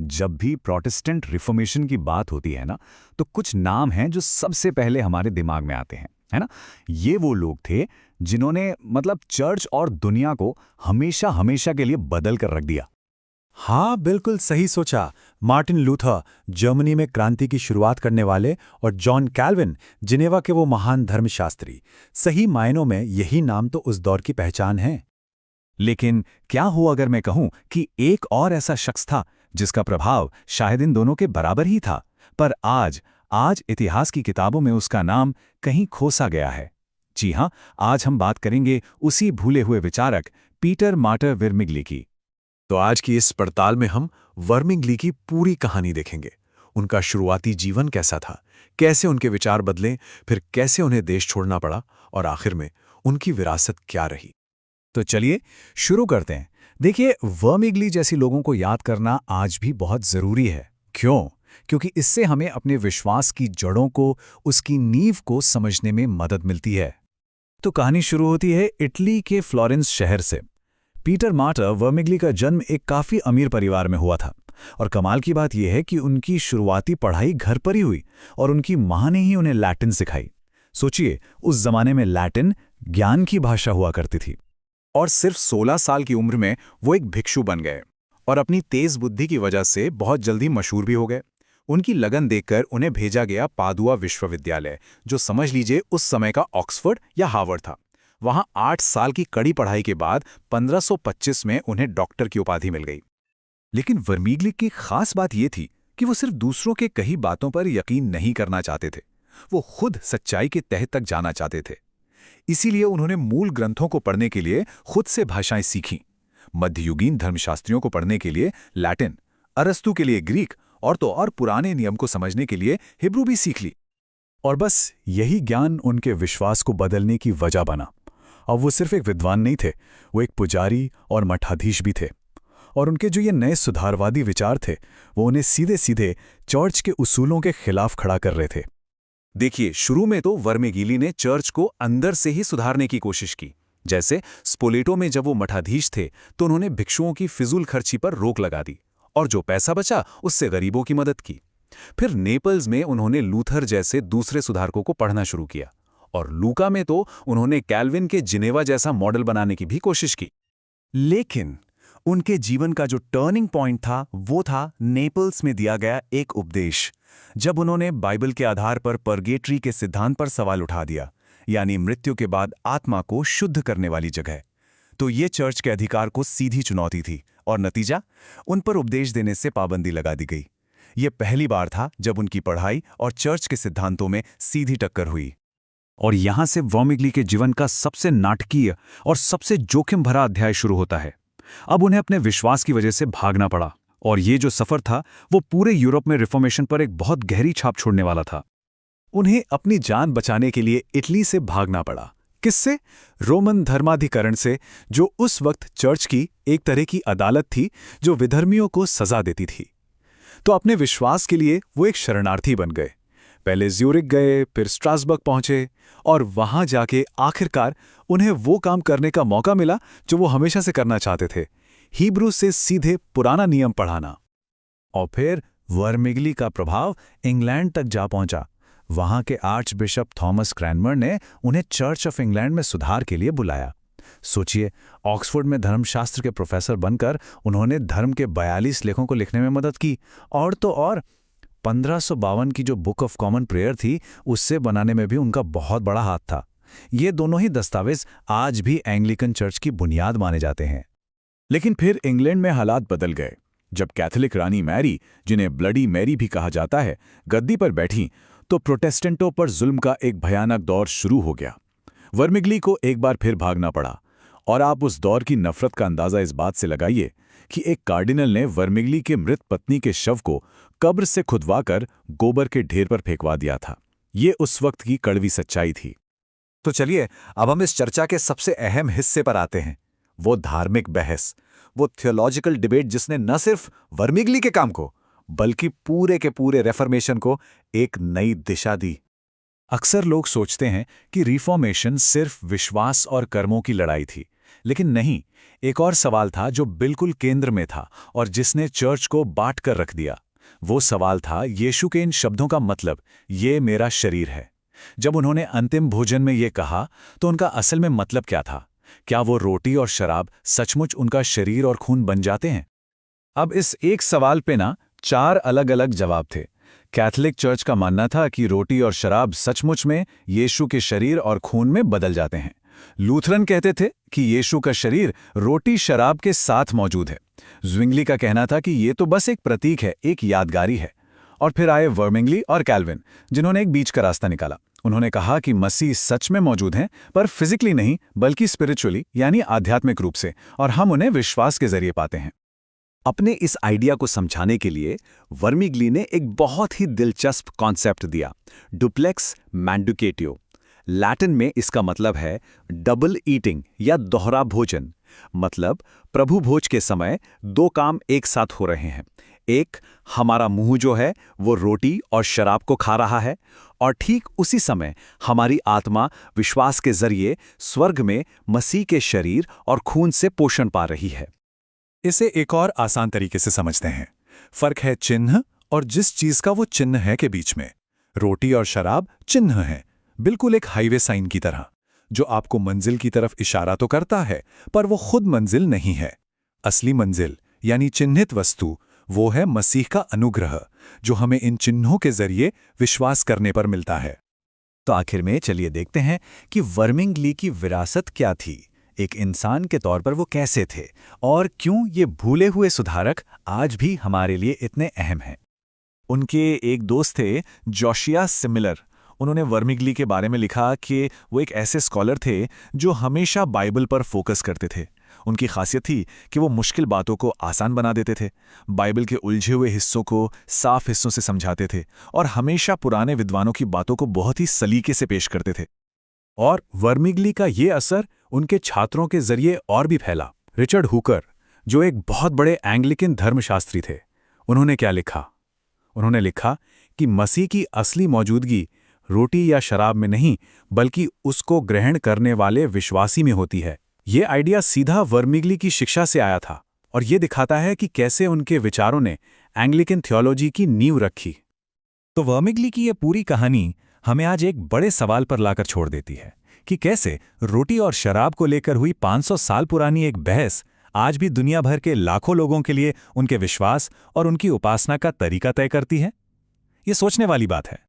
जब भी Protestant reformation की बात होती है ना, तो कुछ नाम हैं जो सबसे पहले हमारे दिमाग में आते हैं, है ना? ये वो लोग थे जिन्होंने मतलब चर्च और दुनिया को हमेशा हमेशा के लिए बदल कर रख दिया। हाँ, बिल्कुल सही सोचा। मार्टिन लूथर, जर्मनी में क्रांति की शुरुआत करने वाले, और जॉन कैल्विन, जिनेवा के वो महान धर्मशास्त्री। सही मायनों में यही नाम तो उस दौर की पहचान है। लेकिन क्या हो अगर मैं कहूं कि एक और ऐसा शख्स था जिसका प्रभाव शायद इन दोनों के बराबर ही था, पर आज आज इतिहास की किताबों में उसका नाम कहीं खोसा गया है। जी हां, आज हम बात करेंगे उसी भूले हुए विचारक पीटर मार्टर वर्मिग्ली की। तो आज की इस पड़ताल में हम वर्मिग्ली की पूरी कहानी देखेंगे। उनका शुरुआती जीवन कैसा था, कैसे उनके विचार बदले, फिर कैसे उन्हें देश छोड़ना पड़ा, और आखिर में उनकी विरासत क्या रही। तो चलिए शुरू करते हैं। देखिए, वर्मिग्ली जैसी लोगों को याद करना आज भी बहुत ज़रूरी है। क्यों? क्योंकि इससे हमें अपने विश्वास की जड़ों को, उसकी नींव को समझने में मदद मिलती है। तो कहानी शुरू होती है इटली के फ्लोरेंस शहर से। पीटर मार्टर वर्मिग्ली का जन्म एक काफ़ी अमीर परिवार में हुआ था, और कमाल की बात यह है कि उनकी शुरुआती पढ़ाई घर पर ही हुई, और उनकी माँ ने ही उन्हें लैटिन सिखाई। सोचिए, उस जमाने में लैटिन ज्ञान की भाषा हुआ करती थी। और सिर्फ 16 साल की उम्र में वो एक भिक्षु बन गए, और अपनी तेज बुद्धि की वजह से बहुत जल्दी मशहूर भी हो गए। उनकी लगन देखकर उन्हें भेजा गया पादुआ विश्वविद्यालय, जो समझ लीजिए उस समय का ऑक्सफोर्ड या हार्वर्ड था। वहां 8 साल की कड़ी पढ़ाई के बाद 1525 में उन्हें डॉक्टर की उपाधि मिल गई। लेकिन वर्मिग्ली की खास बात यह थी कि वो सिर्फ दूसरों के कही बातों पर यकीन नहीं करना चाहते थे, वो खुद सच्चाई के तह तक जाना चाहते थे। इसीलिए उन्होंने मूल ग्रंथों को पढ़ने के लिए खुद से भाषाएं सीखीं। मध्ययुगीन धर्मशास्त्रियों को पढ़ने के लिए लैटिन, अरस्तु के लिए ग्रीक, और तो और पुराने नियम को समझने के लिए हिब्रू भी सीख ली। और बस यही ज्ञान उनके विश्वास को बदलने की वजह बना। अब वो सिर्फ एक विद्वान नहीं थे, वो एक पुजारी और मठाधीश भी थे। और उनके जो ये नए सुधारवादी विचार थे, वो उन्हें सीधे सीधे चर्च के उसूलों के खिलाफ खड़ा कर रहे थे। देखिए, शुरू में तो वर्मिग्ली ने चर्च को अंदर से ही सुधारने की कोशिश की। जैसे स्पोलेटो में जब वो मठाधीश थे, तो उन्होंने भिक्षुओं की फिजूल खर्ची पर रोक लगा दी, और जो पैसा बचा उससे गरीबों की मदद की। फिर नेपल्स में उन्होंने लूथर जैसे दूसरे सुधारकों को पढ़ना शुरू किया, और लूका में तो उन्होंने कैल्विन के जिनेवा जैसा मॉडल बनाने की भी कोशिश की। लेकिन उनके जीवन का जो टर्निंग पॉइंट था, वो था नेपल्स में दिया गया एक उपदेश, जब उन्होंने बाइबल के आधार पर परगेटरी के सिद्धांत पर सवाल उठा दिया, यानी मृत्यु के बाद आत्मा को शुद्ध करने वाली जगह। तो ये चर्च के अधिकार को सीधी चुनौती थी, और नतीजा, उन पर उपदेश देने से पाबंदी लगा दी गई। ये पहली बार था जब उनकी पढ़ाई और चर्च के सिद्धांतों में सीधी टक्कर हुई। और यहां से वर्मिग्ली के जीवन का सबसे नाटकीय और सबसे जोखिम भरा अध्याय शुरू होता है। अब उन्हें अपने विश्वास की वजह से भागना पड़ा, और ये जो सफर था वो पूरे यूरोप में रिफॉर्मेशन पर एक बहुत गहरी छाप छोड़ने वाला था। उन्हें अपनी जान बचाने के लिए इटली से भागना पड़ा। किससे? रोमन धर्माधिकरण से, जो उस वक्त चर्च की एक तरह की अदालत थी जो विधर्मियों को सजा देती थी। तो अपने विश्वास के लिए वो एक शरणार्थी बन गए। पहले ज्यूरिक गए, फिर स्ट्रासबर्ग पहुंचे, और वहां जाके आखिरकार उन्हें वो काम करने का मौका मिला जो वो हमेशा से करना चाहते थे, हिब्रू से सीधे पुराना नियम पढ़ाना। और फिर वर्मिग्ली का प्रभाव इंग्लैंड तक जा पहुंचा। वहां के आर्च बिशप थॉमस क्रैनमर ने उन्हें चर्च ऑफ इंग्लैंड में सुधार के लिए बुलाया। सोचिए, ऑक्सफोर्ड में धर्मशास्त्र के प्रोफेसर बनकर उन्होंने धर्म के 42 लेखों को लिखने में मदद की, और तो और 1552 की जो बुक ऑफ कॉमन प्रेयर थी, उससे बनाने में भी उनका बहुत बड़ा हाथ था। ये दोनों ही दस्तावेज आज भी एंग्लिकन चर्च की बुनियाद माने जाते हैं। लेकिन फिर इंग्लैंड में हालात बदल गए। जब कैथोलिक रानी मैरी, जिन्हें ब्लडी मैरी भी कहा जाता है, गद्दी पर बैठी, तो प्रोटेस्टेंटों पर जुल्म का एक भयानक दौर शुरू हो गया। वर्मिग्ली को एक बार फिर भागना पड़ा, और आप उस दौर की नफरत का अंदाजा इस बात से लगाइए कि एक कार्डिनल ने वर्मिग्ली के मृत पत्नी के शव को कब्र से खुदवाकर गोबर के ढेर पर फेंकवा दिया था। ये उस वक्त की कड़वी सच्चाई थी। तो चलिए, अब हम इस चर्चा के सबसे अहम हिस्से पर आते हैं, वो धार्मिक बहस, वो थियोलॉजिकल डिबेट जिसने न सिर्फ वर्मिग्ली के काम को, बल्कि पूरे के पूरे रेफर्मेशन को एक नई दिशा दी। अक्सर लोग सोचते हैं कि रिफॉर्मेशन सिर्फ विश्वास और कर्मों की लड़ाई थी, लेकिन नहीं, एक और सवाल था जो बिल्कुल केंद्र में था और जिसने चर्च को बांट कर रख दिया। वो सवाल था यीशु के इन शब्दों का मतलब, ये मेरा शरीर है। जब उन्होंने अंतिम भोजन में ये कहा तो उनका असल में मतलब क्या था? क्या वो रोटी और शराब सचमुच उनका शरीर और खून बन जाते हैं? अब इस एक सवाल पे ना 4 अलग-अलग जवाब थे। कैथोलिक चर्च का मानना था कि रोटी और शराब सचमुच में यीशु के शरीर और खून में बदल जाते हैं। लूथरन कहते थे कि यीशु का शरीर रोटी शराब के साथ मौजूद है। ज़्विंगली का कहना था कि ये तो बस एक प्रतीक है, एक यादगारी है। और फिर आए वर्मिंगली और कैल्विन, जिन्होंने एक बीच का रास्ता निकाला। उन्होंने कहा कि मसीह सच में मौजूद हैं, पर फिजिकली नहीं बल्कि स्पिरिचुअली यानी आध्यात्मिक रूप से, और हम उन्हें विश्वास के जरिए पाते हैं। अपने इस आइडिया को समझाने के लिए वर्मिग्ली ने एक बहुत ही दिलचस्प कॉन्सेप्ट दिया, डुप्लेक्स मैंडुकेटियो। लैटिन में इसका मतलब है डबल ईटिंग या दोहरा भोजन। मतलब प्रभु भोज के समय 2 काम एक साथ हो रहे हैं। एक, हमारा मुंह जो है वो रोटी और शराब को खा रहा है, और ठीक उसी समय हमारी आत्मा विश्वास के जरिए स्वर्ग में मसीह के शरीर और खून से पोषण पा रही है। इसे एक और आसान तरीके से समझते हैं। फर्क है चिन्ह और जिस चीज का वो चिन्ह है के बीच में। रोटी और शराब चिन्ह है, बिल्कुल एक हाईवे साइन की तरह, जो आपको मंजिल की तरफ इशारा तो करता है, पर वो खुद मंजिल नहीं है। असली मंजिल यानी चिन्हित वस्तु वो है मसीह का अनुग्रह, जो हमें इन चिन्हों के जरिए विश्वास करने पर मिलता है। तो आखिर में चलिए देखते हैं कि वर्मिंगली की विरासत क्या थी, एक इंसान के तौर पर वो कैसे थे, और क्यों ये भूले हुए सुधारक आज भी हमारे लिए इतने अहम हैं। उनके एक दोस्त थे जोशिया सिमिलर। उन्होंने वर्मिग्ली के बारे में लिखा कि वो एक ऐसे स्कॉलर थे जो हमेशा बाइबल पर फोकस करते थे। उनकी खासियत थी कि वो मुश्किल बातों को आसान बना देते थे, बाइबल के उलझे हुए हिस्सों को साफ हिस्सों से समझाते थे और हमेशा पुराने विद्वानों की बातों को बहुत ही सलीके से पेश करते थे। और वर्मिग्ली का ये असर उनके छात्रों के जरिए और भी फैला। रिचर्ड हुकर, जो एक बहुत बड़े एंग्लिकन धर्मशास्त्री थे, उन्होंने क्या लिखा? उन्होंने लिखा कि मसीह की असली मौजूदगी रोटी या शराब में नहीं, बल्कि उसको ग्रहण करने वाले विश्वासी में होती है। ये आइडिया सीधा वर्मिग्ली की शिक्षा से आया था, और ये दिखाता है कि कैसे उनके विचारों ने एंग्लिकन थियोलॉजी की नींव रखी। तो वर्मिग्ली की ये पूरी कहानी हमें आज एक बड़े सवाल पर लाकर छोड़ देती है कि कैसे रोटी और शराब को लेकर हुई 500 साल पुरानी एक बहस आज भी दुनिया भर के लाखों लोगों के लिए उनके विश्वास और उनकी उपासना का तरीका तय करती है। ये सोचने वाली बात है।